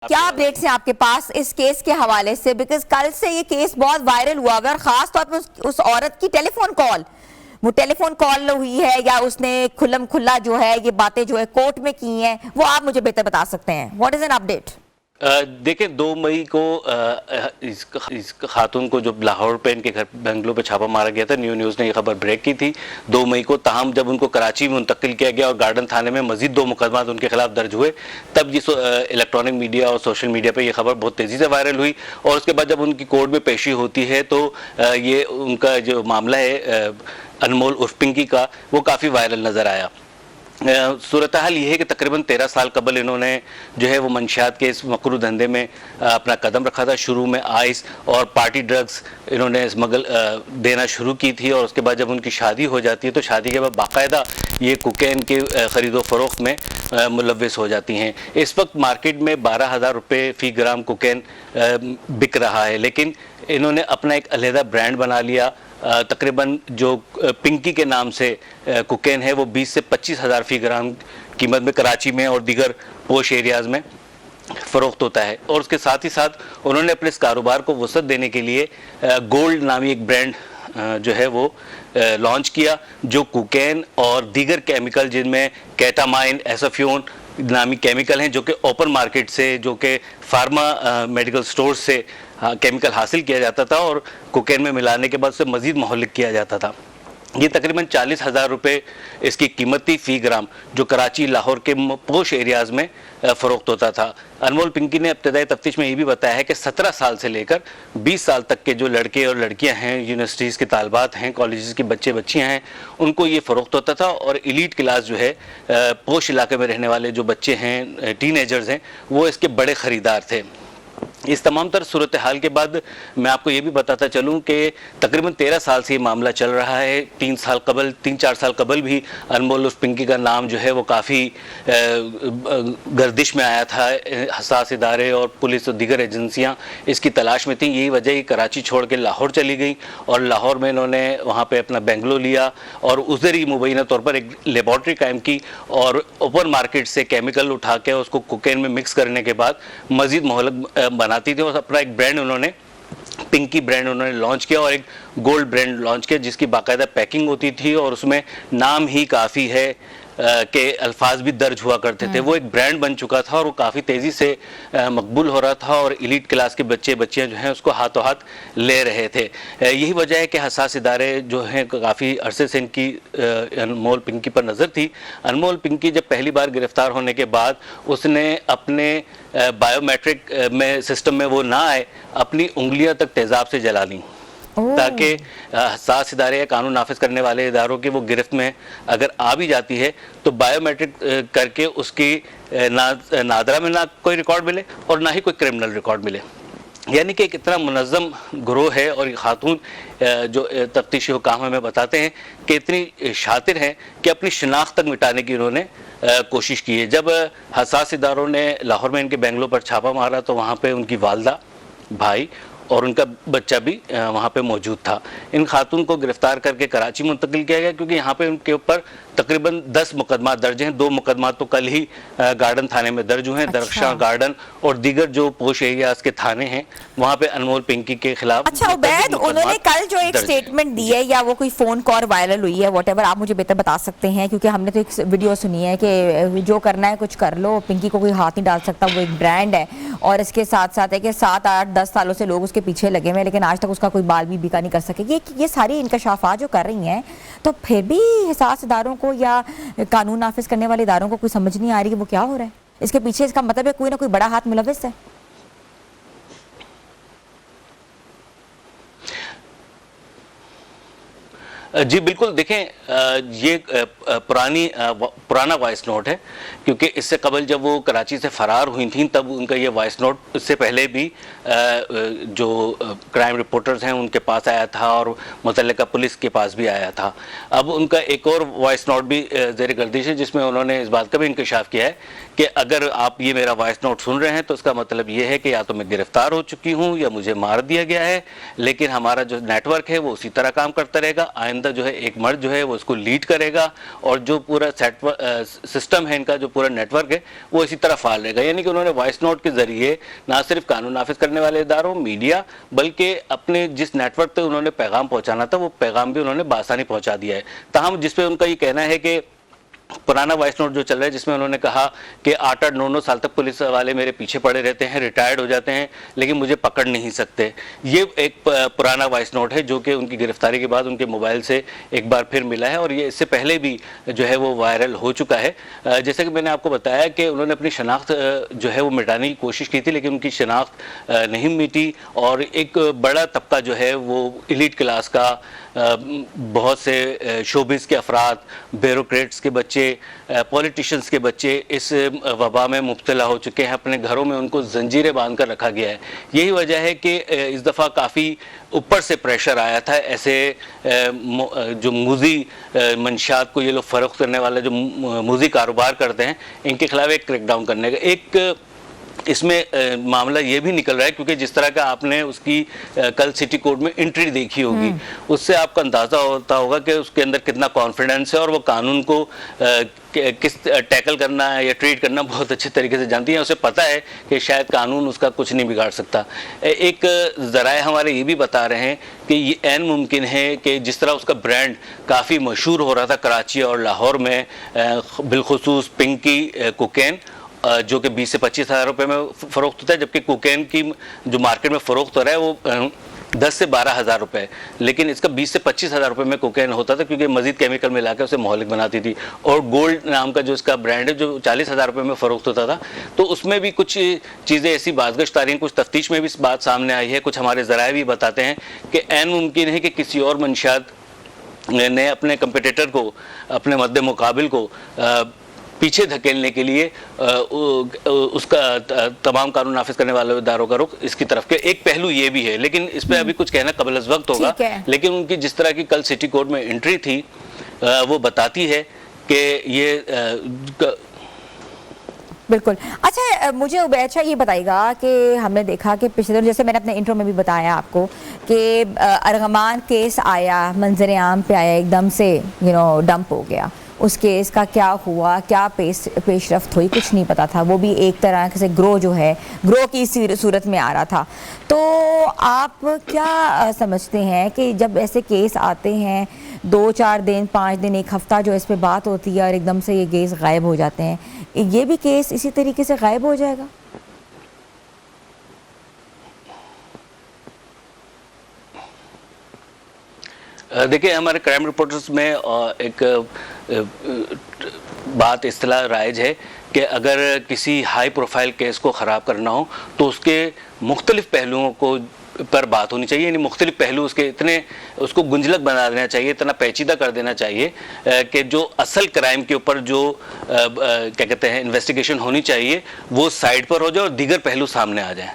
کیا اپڈیٹس ہیں آپ کے پاس اس کیس کے حوالے سے؟ بیکاز کل سے یہ کیس بہت وائرل ہوا ہوا ہے، اور خاص طور پر اس عورت کی ٹیلی فون کال، وہ ٹیلی فون کال ہوئی ہے یا اس نے کھلم کھلا جو ہے یہ باتیں جو ہے کورٹ میں کی ہیں، وہ آپ مجھے بہتر بتا سکتے ہیں۔ What is an update? دیکھیں 2 مئی کو اس خاتون کو جو لاہور پہ ان کے گھر بنگلو پہ چھاپا مارا گیا تھا، نیوز نے یہ خبر بریک کی تھی 2 مئی کو، تاہم جب ان کو کراچی میں منتقل کیا گیا اور گارڈن تھانے میں مزید 2 مقدمات ان کے خلاف درج ہوئے، تب یہ الیکٹرانک میڈیا اور سوشل میڈیا پہ یہ خبر بہت تیزی سے وائرل ہوئی، اور اس کے بعد جب ان کی کورٹ میں پیشی ہوتی ہے تو یہ ان کا جو معاملہ ہے انمول عرف پنکی کا، وہ کافی وائرل نظر آیا۔ صورتحال یہ ہے کہ تقریباً 13 سال قبل انہوں نے جو ہے وہ منشیات کے اس مکرو دھندے میں اپنا قدم رکھا تھا۔ شروع میں آئس اور پارٹی ڈرگز انہوں نے اسمگل دینا شروع کی تھی، اور اس کے بعد جب ان کی شادی ہو جاتی ہے تو شادی کے بعد باقاعدہ یہ کوکین کے خرید و فروخت میں ملوث ہو جاتی ہیں۔ اس وقت مارکیٹ میں 12,000 روپے فی گرام کوکین بک رہا ہے، لیکن انہوں نے اپنا ایک علیحدہ برانڈ بنا لیا۔ تقریباً جو پنکی کے نام سے کوکین ہے وہ 20 سے 25,000 فی گرام قیمت میں کراچی میں اور دیگر پوش ایریاز میں فروخت ہوتا ہے، اور اس کے ساتھ ہی ساتھ انہوں نے اپنے اس کاروبار کو وسعت دینے کے لیے گولڈ نامی ایک برانڈ جو ہے وہ لانچ کیا، جو کوکین اور دیگر کیمیکل جن میں کیٹامائن، ایسافیون نامی کیمیکل ہیں، جو کہ اوپن مارکیٹ سے، جو کہ فارما میڈیکل سٹور سے کیمیکل حاصل کیا جاتا تھا اور کوکین میں ملانے کے بعد اسے مزید مہلک کیا جاتا تھا۔ یہ تقریباً 40,000 روپے اس کی قیمت تھی فی گرام، جو کراچی لاہور کے پوش ایریاز میں فروخت ہوتا تھا۔ انمول پنکی نے ابتدائی تفتیش میں یہ بھی بتایا ہے کہ 17 سال سے لے کر 20 سال تک کے جو لڑکے اور لڑکیاں ہیں، یونیورسٹیز کے طالبات ہیں، کالجز کے بچے بچیاں ہیں، ان کو یہ فروخت ہوتا تھا، اور ایلیٹ کلاس جو ہے پوش علاقے میں رہنے والے جو بچے ہیں، ٹین ایجرز ہیں، وہ اس کے بڑے خریدار تھے۔ اس تمام تر صورتحال کے بعد میں آپ کو یہ بھی بتاتا چلوں کہ تقریباً 13 سال سے یہ معاملہ چل رہا ہے۔ 3-4 سال قبل بھی انمول عرف پنکی کا نام جو ہے وہ کافی گردش میں آیا تھا۔ حساس ادارے اور پولیس اور دیگر ایجنسیاں اس کی تلاش میں تھیں۔ یہی وجہ ہی کراچی چھوڑ کے لاہور چلی گئیں، اور لاہور میں انہوں نے وہاں پہ اپنا بنگلو لیا، اور ادھر ہی مبینہ طور پر ایک لیبارٹری قائم کی، اور اوپن مارکیٹ سے کیمیکل اٹھا کے اس کو کوکین میں مکس کرنے کے بعد مزید مہلک بناتی تھی، اور اپنا ایک برانڈ انہوں نے پنکی برانڈ انہوں نے لانچ کیا، اور ایک گولڈ برانڈ لانچ کیا جس کی باقاعدہ پیکنگ ہوتی تھی، اور اس میں نام ہی کافی ہے کہ الفاظ بھی درج ہوا کرتے تھے۔ وہ ایک برانڈ بن چکا تھا، اور وہ کافی تیزی سے مقبول ہو رہا تھا، اور ایلیٹ کلاس کے بچے بچیاں جو ہیں اس کو ہاتھوں ہاتھ لے رہے تھے۔ یہی وجہ ہے کہ حساس ادارے جو ہیں کافی عرصے سے ان کی انمول پنکی پر نظر تھی۔ انمول پنکی جب پہلی بار گرفتار ہونے کے بعد اس نے اپنے بائیو میٹرک میں سسٹم میں وہ نہ آئے، اپنی انگلیاں تک تیزاب سے جلا لیں، تاکہ حساس ادارے یا قانون نافذ کرنے والے اداروں کی وہ گرفت میں اگر آ بھی جاتی ہے تو بائیو میٹرک کر کے اس کی نادرہ میں نہ کوئی ریکارڈ ملے اور نہ ہی کوئی کرمنل ریکارڈ ملے۔ یعنی کہ ایک اتنا منظم گروہ ہے، اور یہ خاتون جو تفتیشی حکام ہمیں بتاتے ہیں کہ اتنی شاطر ہیں کہ اپنی شناخت تک مٹانے کی انہوں نے کوشش کی ہے۔ جب حساس اداروں نے لاہور میں ان کے بنگلو پر چھاپا مارا تو وہاں پہ ان کی والدہ، بھائی اور ان کا بچہ بھی وہاں پہ موجود تھا۔ ان خاتون کو گرفتار کر کے کراچی منتقل کیا گیا، کیونکہ یہاں پہ ان کے اوپر تقریباً 10 مقدمات درج ہیں۔ 2 مقدمات تو کل ہی گارڈن تھانے میں درج ہوئے ہیں۔ درخشاں گارڈن اور دیگر جو پوش ایریاز کے تھانے ہیں وہاں پہ انمول پنکی کے خلاف۔ اچھا عبید، انہوں نے کل جو ایک سٹیٹمنٹ دی ہے یا وہ کوئی فون کال وائرل ہوئی ہے، واٹ ایور، آپ مجھے بہتر بتا سکتے ہیں، کیونکہ ہم نے تو ایک ویڈیو سنی ہے کہ جو کرنا ہے کچھ کر لو، پنکی کو کوئی ہاتھ نہیں ڈال سکتا، وہ ایک برانڈ ہے، اور اس کے ساتھ ساتھ ہے کہ 7-8-10 سالوں سے لوگ اس کے پیچھے لگے ہوئے ہیں، لیکن آج تک اس کا کوئی بال بھی بیکا نہیں کر سکے۔ یہ ساری انکشافات جو کر رہی ہیں، تو پھر بھی حساس اداروں کو یا قانون نافذ کرنے والے اداروں کو کوئی سمجھ نہیں آ رہی کہ وہ کیا ہو رہا ہے اس کے پیچھے۔ اس کا مطلب ہے کوئی نہ کوئی بڑا ہاتھ ملوث ہے۔ جی بالکل، دیکھیں یہ پرانا وائس نوٹ ہے، کیونکہ اس سے قبل جب وہ کراچی سے فرار ہوئی تھیں تب ان کا یہ وائس نوٹ اس سے پہلے بھی جو کرائم رپورٹرز ہیں ان کے پاس آیا تھا، اور متعلقہ پولیس کے پاس بھی آیا تھا۔ اب ان کا ایک اور وائس نوٹ بھی زیر گردش ہے، جس میں انہوں نے اس بات کا بھی انکشاف کیا ہے کہ اگر آپ یہ میرا وائس نوٹ سن رہے ہیں تو اس کا مطلب یہ ہے کہ یا تو میں گرفتار ہو چکی ہوں یا مجھے مار دیا گیا ہے، لیکن ہمارا جو نیٹ ورک ہے وہ اسی طرح کام کرتا رہے گا، آئندہ جو ہے ایک مرد جو ہے وہ اس کو لیڈ کرے گا، اور جو پورا سسٹم ہے ان کا، جو پورا نیٹ ورک ہے وہ اسی طرح فعال رہے گا۔ یعنی کہ انہوں نے وائس نوٹ کے ذریعے نہ صرف قانون نافذ کرنے والے اداروں، میڈیا، بلکہ اپنے جس نیٹ ورک تک انہوں نے پیغام پہنچانا تھا وہ پیغام بھی انہوں نے بآسانی پہنچا دیا ہے۔ تاہم جس پہ ان کا یہ کہنا ہے کہ پرانا وائس نوٹ جو چل رہا ہے جس میں انہوں نے کہا کہ 8-9 سال تک پولیس والے میرے پیچھے پڑے رہتے ہیں، ریٹائرڈ ہو جاتے ہیں لیکن مجھے پکڑ نہیں سکتے، یہ ایک پرانا وائس نوٹ ہے جو کہ ان کی گرفتاری کے بعد ان کے موبائل سے ایک بار پھر ملا ہے، اور یہ اس سے پہلے بھی جو ہے وہ وائرل ہو چکا ہے۔ جیسے کہ میں نے آپ کو بتایا کہ انہوں نے اپنی شناخت جو ہے وہ مٹانے کی کوشش کی تھی، لیکن ان کی شناخت نہیں مٹی، اور ایک بڑا طبقہ جو ہے وہ ایلیٹ کلاس کا، بہت سے شوبز کے افراد، بیوروکریٹس کے بچے، پولیٹیشنز کے بچے اس وبا میں مبتلا ہو چکے ہیں، اپنے گھروں میں ان کو زنجیریں باندھ کر رکھا گیا ہے۔ یہی وجہ ہے کہ اس دفعہ کافی اوپر سے پریشر آیا تھا، ایسے جو موذی منشیات کو یہ لوگ فروخت کرنے والے جو موذی کاروبار کرتے ہیں ان کے خلاف ایک کریک ڈاؤن کرنے کا۔ ایک اس میں معاملہ یہ بھی نکل رہا ہے کیونکہ جس طرح کا آپ نے اس کی کل سٹی کورٹ میں انٹری دیکھی ہوگی، اس سے آپ کا اندازہ ہوتا ہوگا کہ اس کے اندر کتنا کانفیڈنس ہے، اور وہ قانون کو کس ٹیکل کرنا ہے یا ٹریٹ کرنا بہت اچھے طریقے سے جانتی ہیں، اسے پتہ ہے کہ شاید قانون اس کا کچھ نہیں بگاڑ سکتا۔ ایک ذرائع ہمارے یہ بھی بتا رہے ہیں کہ یہ عین ممکن ہے کہ جس طرح اس کا برانڈ کافی مشہور ہو رہا تھا کراچی اور لاہور میں، بالخصوص پنکی کوکین، جو کہ 20 سے 25 ہزار روپے میں فروخت ہوتا ہے، جبکہ کوکین کی جو مارکیٹ میں فروخت ہو رہا ہے وہ 10 سے 12 ہزار روپے، لیکن اس کا 20 سے 25 ہزار روپے میں کوکین ہوتا تھا کیونکہ مزید کیمیکل ملا کے اسے مہلک بناتی تھی۔ اور گولڈ نام کا جو اس کا برانڈ ہے جو 40 ہزار روپے میں فروخت ہوتا تھا، تو اس میں بھی کچھ چیزیں ایسی بازگشت آ رہی ہیں، کچھ تفتیش میں بھی اس بات سامنے آئی ہے، کچھ ہمارے ذرائع بھی بتاتے ہیں کہ عین ممکن ہے کہ کسی اور منشیات نے اپنے کمپیٹیٹر کو، اپنے مد مقابل کو پیچھے دھکیلنے کے لیے اس کا تمام قانون نافذ کرنے والے اداروں کا رخ اس کی طرف کے۔ ایک پہلو یہ بھی ہے، لیکن اس پہ ابھی کچھ کہنا قبل از وقت ہوگا، لیکن ان کی جس طرح کی کل سٹی کورٹ میں انٹری تھی وہ بتاتی ہے کہ یہ بالکل۔ اچھا مجھے عبید شاہ یہ بتائیے گا کہ ہم نے دیکھا کہ پچھلے دن، جیسے میں نے اپنے انٹرو میں بھی بتایا آپ کو، کہ ارغمان کیس آیا، منظر عام پہ آیا، ایک دم سے ڈمپ ہو گیا، اس کیس کا کیا ہوا، کیا پیش رفت ہوئی، کچھ نہیں پتا تھا، وہ بھی ایک طرح سے گروہ کی صورت میں آ رہا تھا۔ تو آپ کیا سمجھتے ہیں کہ جب ایسے کیس آتے ہیں 2-4 دن 5 دن 1 ہفتہ جو اس پہ بات ہوتی ہے اور ایک دم سے یہ کیس غائب ہو جاتے ہیں، یہ بھی کیس اسی طریقے سے غائب ہو جائے گا؟ دیکھیں، ہمارے کرائم رپورٹرز میں ایک بات اصطلاح رائج ہے کہ اگر کسی ہائی پروفائل کیس کو خراب کرنا ہو تو اس کے مختلف پہلوؤں کو پر بات ہونی چاہیے، یعنی مختلف پہلو اس کے اتنے اس کو گنجلک بنا دینا چاہیے، اتنا پیچیدہ کر دینا چاہیے کہ جو اصل کرائم کے اوپر جو کیا کہتے ہیں انویسٹیگیشن ہونی چاہیے وہ سائڈ پر ہو جائے اور دیگر پہلو سامنے آ جائیں۔